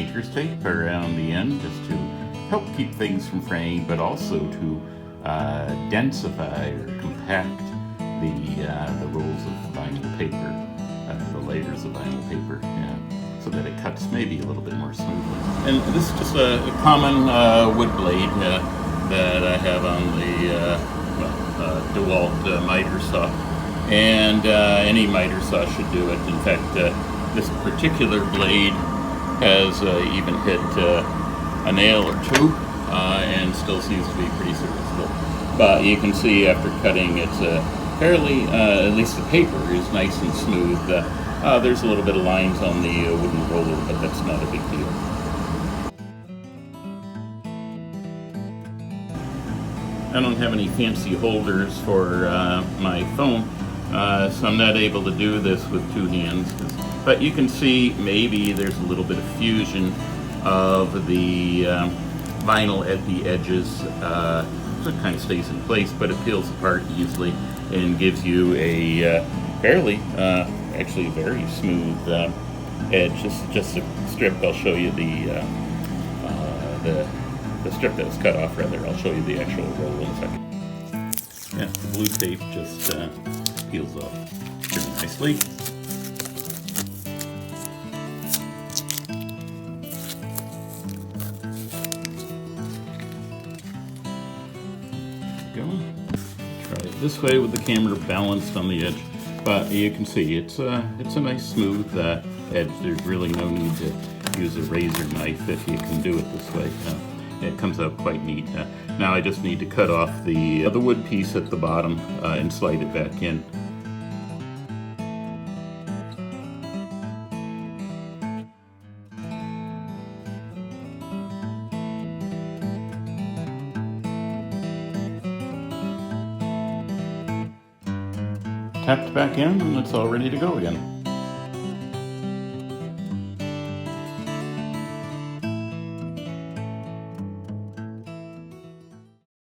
painter's tape around the end just to help keep things from fraying, but also to densify or compact the rolls of vinyl paper, the layers of vinyl paper, so that it cuts maybe a little bit more smoothly. And this is just a common wood blade that I have on the DeWalt miter saw, and any miter saw should do it. In fact, this particular blade has even hit a nail or two and still seems to be pretty serviceable. But you can see after cutting it's fairly, at least the paper is nice and smooth. There's a little bit of lines on the wooden roller, but that's not a big deal. I don't have any fancy holders for my phone, so I'm not able to do this with two hands. But you can see maybe there's a little bit of fusion of the vinyl at the edges, so it kind of stays in place, but it peels apart easily and gives you a fairly, actually very smooth edge. This is just a strip. I'll show you the strip that was cut off, rather. I'll show you the actual roll in a second. Yeah, the blue tape just peels off pretty nicely. Go. Try it this way with the camera balanced on the edge, but you can see it's a nice smooth edge. There's really no need to use a razor knife if you can do it this way. It comes out quite neat. Now I just need to cut off the wood piece at the bottom and slide it back in. Tapped back in and it's all ready to go again.